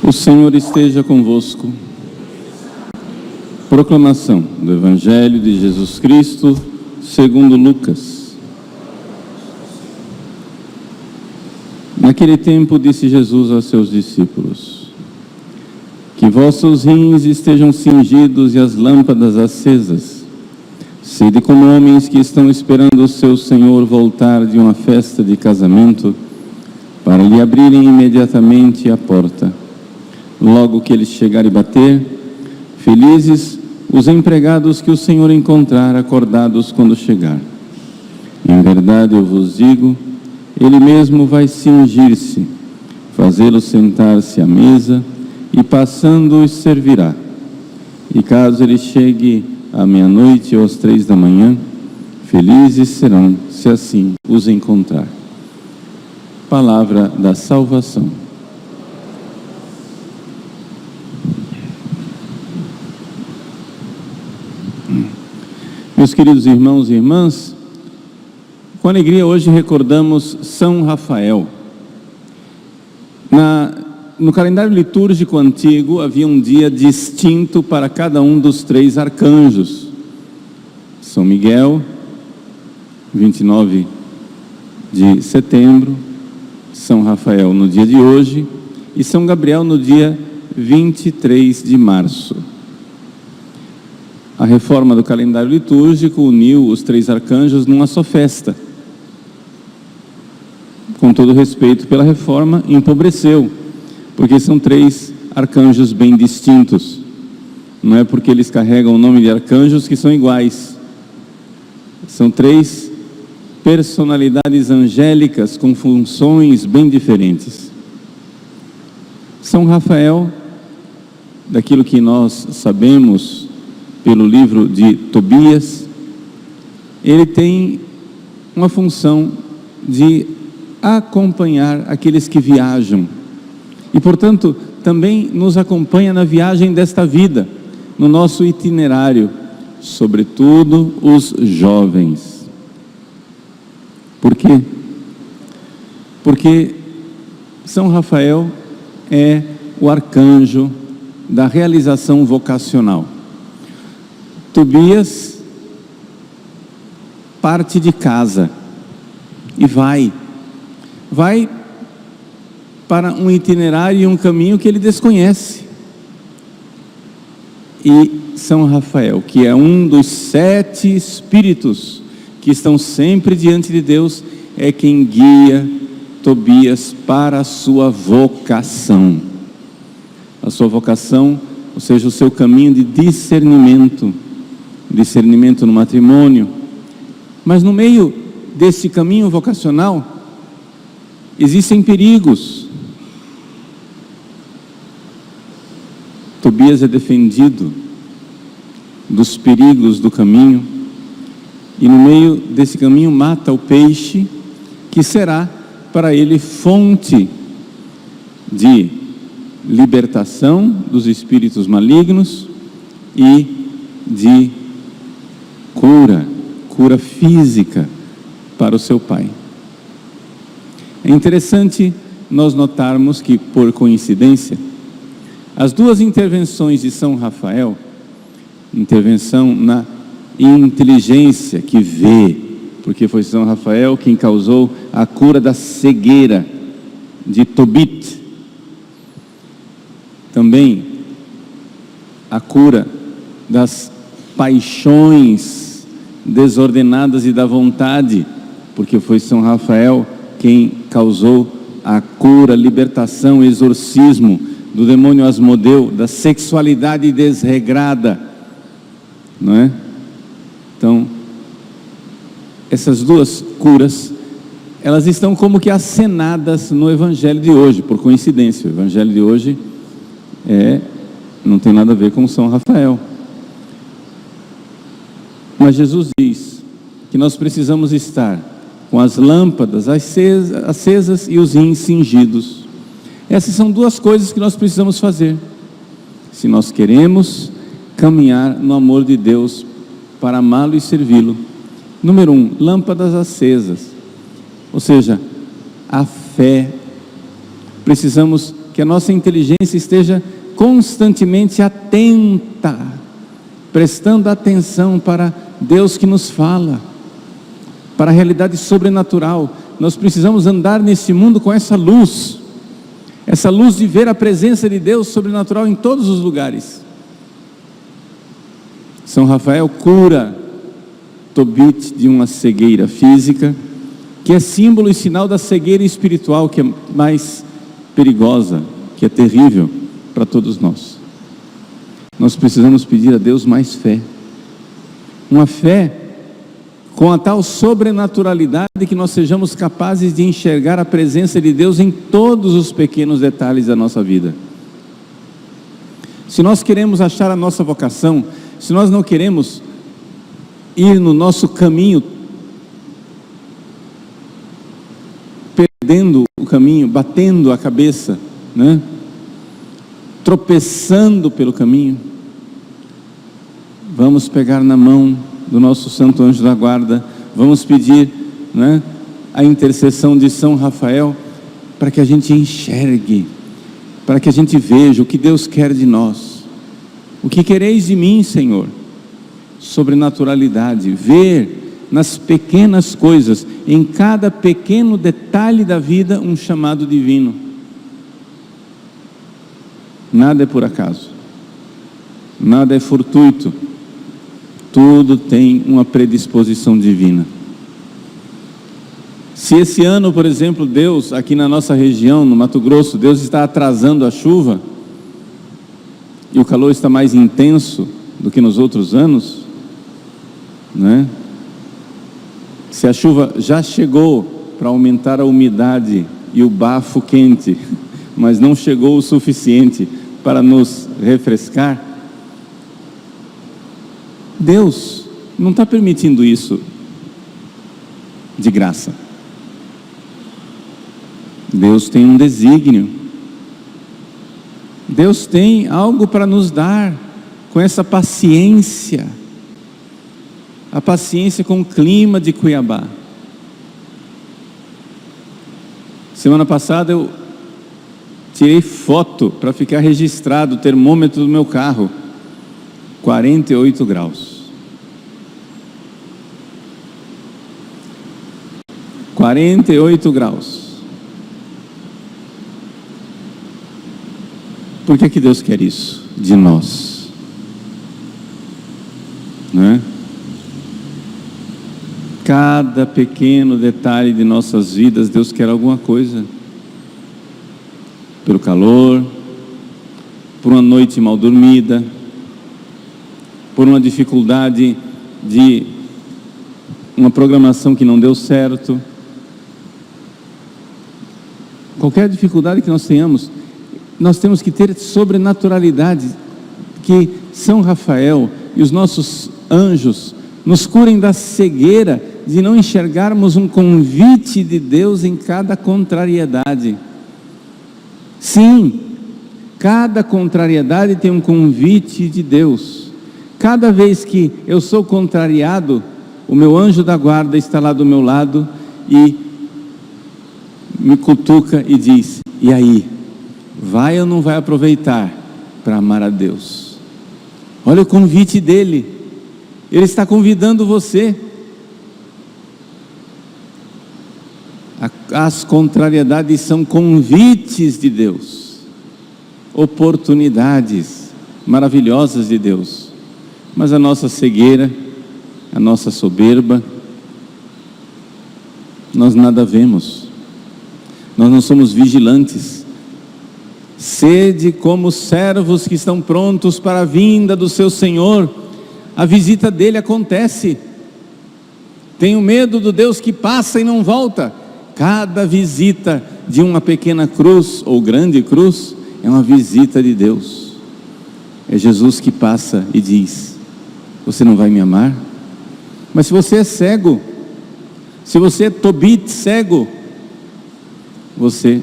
O Senhor esteja convosco. Proclamação do Evangelho de Jesus Cristo segundo Lucas. Naquele tempo disse Jesus aos seus discípulos: que vossos rins estejam cingidos e as lâmpadas acesas. Sede como homens que estão esperando o seu Senhor voltar de uma festa de casamento, para lhe abrirem imediatamente a porta. Logo que ele chegar e bater, felizes os empregados que o Senhor encontrar acordados quando chegar. Em verdade eu vos digo, ele mesmo vai cingir-se, fazê-los sentar-se à mesa e passando os servirá. E caso ele chegue à meia-noite ou às 3 da manhã, felizes serão se assim os encontrar. Palavra da salvação. Meus queridos irmãos e irmãs, com alegria hoje recordamos São Rafael. No calendário litúrgico antigo havia um dia distinto para cada um dos 3 arcanjos. São Miguel, 29 de setembro, São Rafael no dia de hoje e São Gabriel no dia 23 de março. A reforma do calendário litúrgico uniu os 3 arcanjos numa só festa. Com todo respeito pela reforma, empobreceu, porque são 3 arcanjos bem distintos. Não é porque eles carregam o nome de arcanjos que são iguais. São 3 personalidades angélicas com funções bem diferentes. São Rafael, daquilo que nós sabemos pelo livro de Tobias, ele tem uma função de acompanhar aqueles que viajam e, portanto, também nos acompanha na viagem desta vida, no nosso itinerário, sobretudo os jovens. Por quê? Porque São Rafael é o arcanjo da realização vocacional. Tobias parte de casa e vai para um itinerário e um caminho que ele desconhece. E São Rafael, que é um dos 7 espíritos que estão sempre diante de Deus, é quem guia Tobias para a sua vocação. A sua vocação, ou seja, o seu caminho de discernimento no matrimônio. Mas no meio desse caminho vocacional existem perigos. Tobias é defendido dos perigos do caminho e no meio desse caminho mata o peixe que será para ele fonte de libertação dos espíritos malignos e de cura física para o seu pai. É interessante nós notarmos que, por coincidência, as 2 intervenções de São Rafael, intervenção na inteligência que vê, porque foi São Rafael quem causou a cura da cegueira de Tobit, também a cura das paixões desordenadas e da vontade, porque foi São Rafael quem causou a cura, libertação, exorcismo do demônio Asmodeu, da sexualidade desregrada, não é? Então, essas 2 curas, elas estão como que acenadas no Evangelho de hoje, por coincidência. O Evangelho de hoje não tem nada a ver com São Rafael. Mas Jesus diz que nós precisamos estar com as lâmpadas acesas e os rins cingidos. Essas são duas coisas que nós precisamos fazer, se nós queremos caminhar no amor de Deus para amá-lo e servi-lo. Número 1, lâmpadas acesas, ou seja, a fé. Precisamos que a nossa inteligência esteja constantemente atenta, prestando atenção para Deus que nos fala, para a realidade sobrenatural. Nós precisamos andar nesse mundo com essa luz de ver a presença de Deus sobrenatural em todos os lugares. São Rafael cura Tobit de uma cegueira física, que é símbolo e sinal da cegueira espiritual, que é mais perigosa, que é terrível para todos nós. Nós precisamos pedir a Deus mais fé, uma fé com a tal sobrenaturalidade que nós sejamos capazes de enxergar a presença de Deus em todos os pequenos detalhes da nossa vida. Se nós queremos achar a nossa vocação, se nós não queremos ir no nosso caminho, perdendo o caminho, batendo a cabeça, né? Tropeçando pelo caminho, vamos pegar na mão do nosso santo anjo da guarda, vamos pedir, né, a intercessão de São Rafael, para que a gente enxergue, para que a gente veja o que Deus quer de nós. O que quereis de mim, Senhor? Sobrenaturalidade, ver nas pequenas coisas, em cada pequeno detalhe da vida, um chamado divino. Nada é por acaso, nada é fortuito, tudo tem uma predisposição divina. Se esse ano, por exemplo, Deus, aqui na nossa região, no Mato Grosso, Deus está atrasando a chuva, e o calor está mais intenso do que nos outros anos, né? Se a chuva já chegou para aumentar a umidade e o bafo quente, mas não chegou o suficiente para nos refrescar, Deus não está permitindo isso de graça. Deus tem um desígnio, Deus tem algo para nos dar, com essa paciência, a paciência com o clima de Cuiabá. Semana passada eu tirei foto para ficar registrado o termômetro do meu carro, 48 graus. 48 graus. Por que Deus quer isso de nós? Não é? Cada pequeno detalhe de nossas vidas, Deus quer alguma coisa. Pelo calor, por uma noite mal dormida, por uma dificuldade de uma programação que não deu certo. Qualquer dificuldade que nós tenhamos, nós temos que ter sobrenaturalidade, que São Rafael e os nossos anjos nos curem da cegueira de não enxergarmos um convite de Deus em cada contrariedade. Sim, cada contrariedade tem um convite de Deus. Cada vez que eu sou contrariado, o meu anjo da guarda está lá do meu lado e me cutuca e diz: e aí, vai ou não vai aproveitar para amar a Deus? Olha o convite dele, ele está convidando você. As contrariedades são convites de Deus, oportunidades maravilhosas de Deus. Mas a nossa cegueira, a nossa soberba, nós nada vemos, nós não somos vigilantes. Sede como servos que estão prontos para a vinda do seu Senhor. A visita dele acontece. Tenho medo do Deus que passa e não volta. Cada visita de uma pequena cruz ou grande cruz é uma visita de Deus. É Jesus que passa e diz: você não vai me amar? Mas se você é cego, Se você é Tobit, cego, você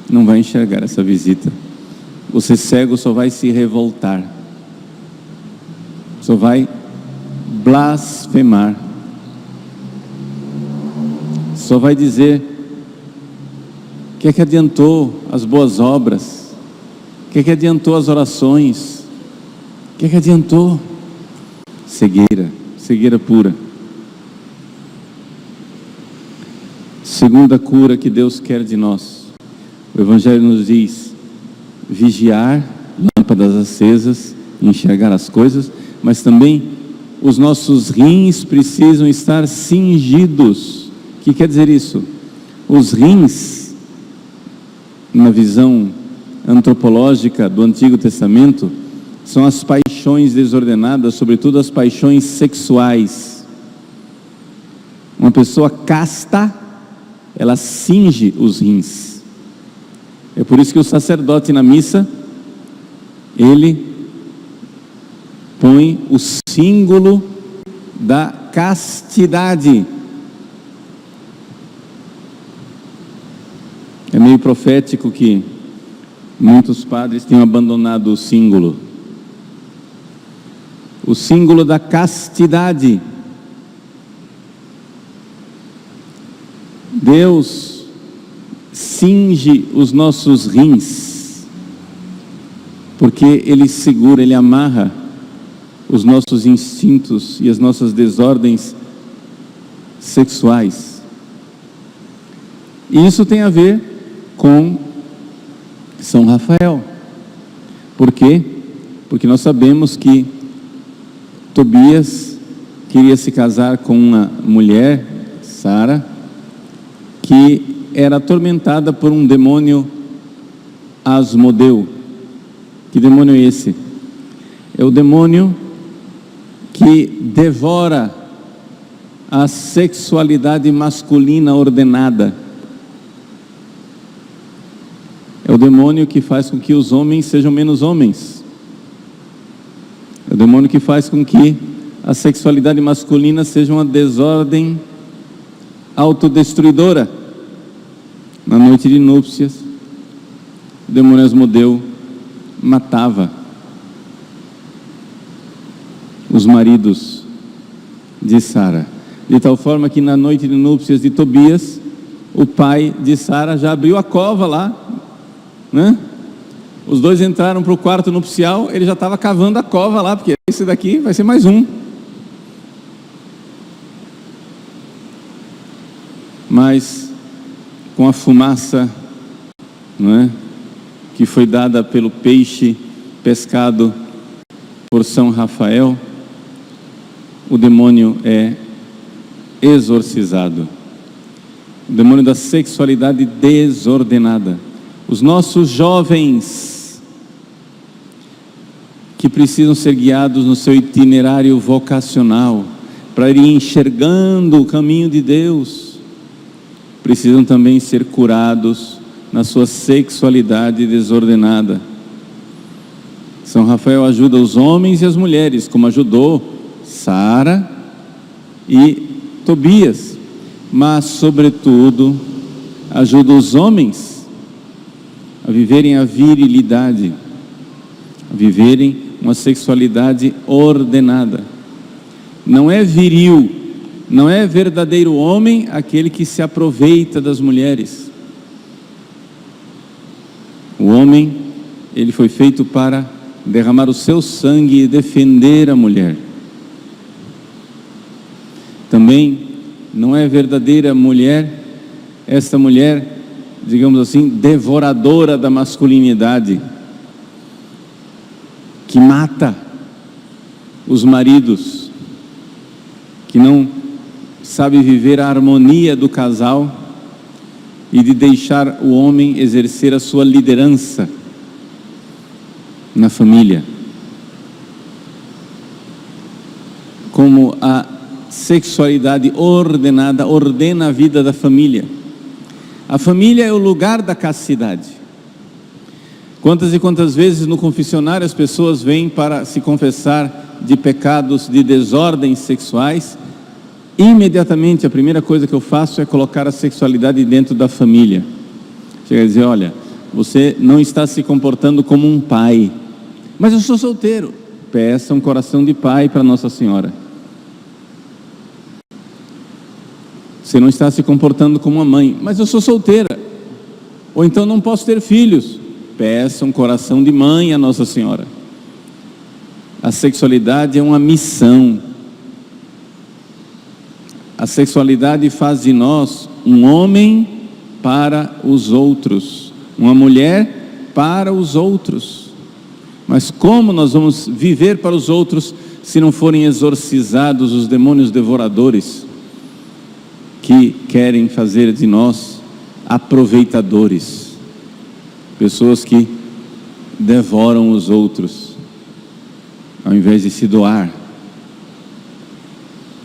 não vai enxergar essa visita. Você cego só vai se revoltar, só vai blasfemar, só vai dizer: o que é que adiantou as boas obras? O que é que adiantou as orações? O que é que adiantou? Cegueira, cegueira pura. Segunda cura que Deus quer de nós. O Evangelho nos diz: vigiar, lâmpadas acesas, enxergar as coisas, mas também os nossos rins precisam estar cingidos. O que quer dizer isso? Os rins, na visão antropológica do Antigo Testamento, são as paixões desordenadas, sobretudo as paixões sexuais. Uma pessoa casta, ela cinge os rins. É por isso que o sacerdote na missa, ele põe o símbolo da castidade. É meio profético que muitos padres tenham abandonado o símbolo da castidade. Deus cinge os nossos rins, porque Ele segura, Ele amarra os nossos instintos e as nossas desordens sexuais. E isso tem a ver com São Rafael. Por quê? Porque nós sabemos que Tobias queria se casar com uma mulher, Sara, que era atormentada por um demônio Asmodeu. Que demônio é esse? É o demônio que devora a sexualidade masculina ordenada. É o demônio que faz com que os homens sejam menos homens. É o demônio que faz com que a sexualidade masculina seja uma desordem autodestruidora. Na noite de núpcias, o demônio Asmodeu matava os maridos de Sara, de tal forma que na noite de núpcias de Tobias, o pai de Sara já abriu a cova lá, né? Os dois entraram para o quarto nupcial, ele já estava cavando a cova lá, porque esse daqui vai ser mais um. Mas com a fumaça, não é, que foi dada pelo peixe pescado por São Rafael, o demônio é exorcizado. O demônio da sexualidade desordenada. Os nossos jovens que precisam ser guiados no seu itinerário vocacional para ir enxergando o caminho de Deus, precisam também ser curados na sua sexualidade desordenada. São Rafael ajuda os homens e as mulheres, como ajudou Sara e Tobias, mas sobretudo ajuda os homens a viverem a virilidade, a viverem uma sexualidade ordenada. Não é viril, não é verdadeiro homem aquele que se aproveita das mulheres. O homem, ele foi feito para derramar o seu sangue e defender a mulher. Também não é verdadeira mulher, esta mulher, digamos assim, devoradora da masculinidade, que mata os maridos, que não sabe viver a harmonia do casal e de deixar o homem exercer a sua liderança na família. Como a sexualidade ordenada ordena a vida da família. A família é o lugar da castidade. Quantas e quantas vezes no confessionário as pessoas vêm para se confessar de pecados, de desordens sexuais, imediatamente a primeira coisa que eu faço é colocar a sexualidade dentro da família. Chega a dizer, olha, você não está se comportando como um pai. Mas eu sou solteiro. Peça um coração de pai para Nossa Senhora. Você não está se comportando como uma mãe. Mas eu sou solteira. Ou então não posso ter filhos. Peça um coração de mãe a Nossa Senhora. A sexualidade é uma missão. A sexualidade faz de nós um homem para os outros, uma mulher para os outros. Mas como nós vamos viver para os outros se não forem exorcizados os demônios devoradores que querem fazer de nós aproveitadores, pessoas que devoram os outros ao invés de se doar?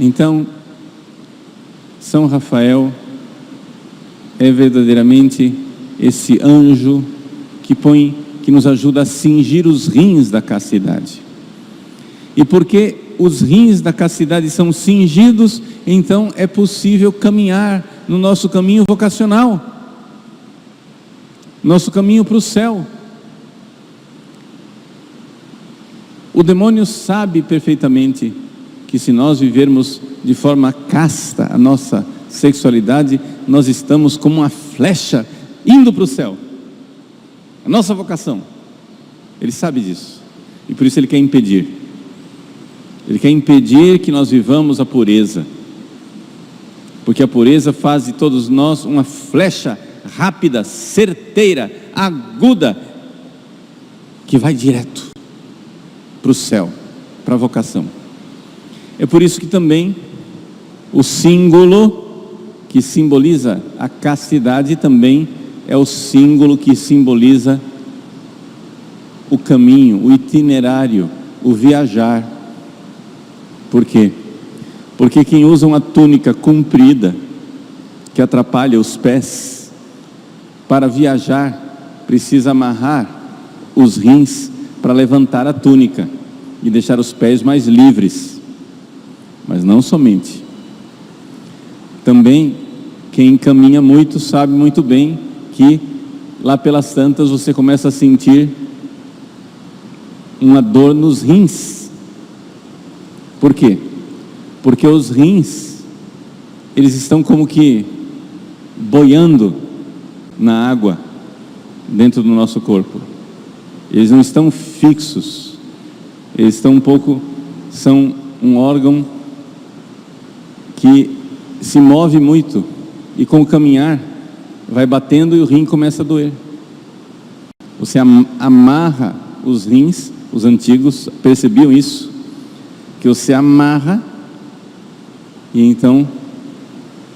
Então, São Rafael é verdadeiramente esse anjo que nos ajuda a cingir os rins da castidade. E porque os rins da castidade são cingidos, então é possível caminhar no nosso caminho vocacional, nosso caminho para o céu. O demônio sabe perfeitamente que se nós vivermos de forma casta a nossa sexualidade, nós estamos como uma flecha indo para o céu. A nossa vocação. Ele sabe disso. E por isso ele quer impedir. Ele quer impedir que nós vivamos a pureza. Porque a pureza faz de todos nós uma flecha rápida, certeira, aguda, que vai direto para o céu, para a vocação. É por isso que também o símbolo que simboliza a castidade também é o símbolo que simboliza o caminho, o itinerário, o viajar. Por quê? Porque quem usa uma túnica comprida, que atrapalha os pés, para viajar, precisa amarrar os rins para levantar a túnica e deixar os pés mais livres. Mas não somente. Também, quem caminha muito sabe muito bem que lá pelas tantas você começa a sentir uma dor nos rins. Por quê? Porque os rins, eles estão como que boiando na água dentro do nosso corpo. Eles não estão fixos. Eles estão são um órgão que se move muito e com o caminhar vai batendo e o rim começa a doer. Você amarra os rins, os antigos percebiam isso, que você amarra e então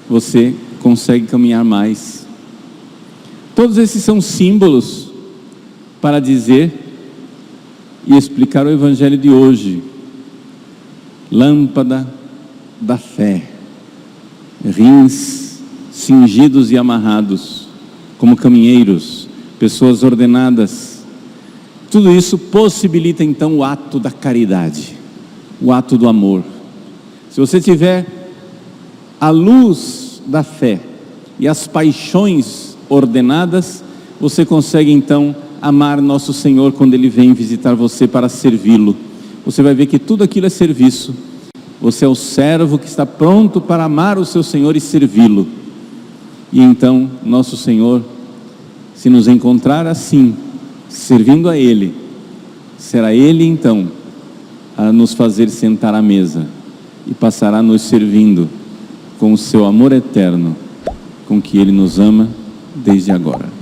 você consegue caminhar mais. Todos esses são símbolos para dizer e explicar o Evangelho de hoje. Lâmpada da fé, rins cingidos e amarrados, como caminheiros, pessoas ordenadas. Tudo isso possibilita então o ato da caridade, o ato do amor. Se você tiver a luz da fé e as paixões ordenadas, você consegue então amar nosso Senhor quando Ele vem visitar você para servi-lo. Você vai ver que tudo aquilo é serviço. Você é o servo que está pronto para amar o seu Senhor e servi-lo. E então, nosso Senhor, se nos encontrar assim, servindo a Ele, será Ele então a nos fazer sentar à mesa e passará nos servindo com o seu amor eterno, com que Ele nos ama desde agora.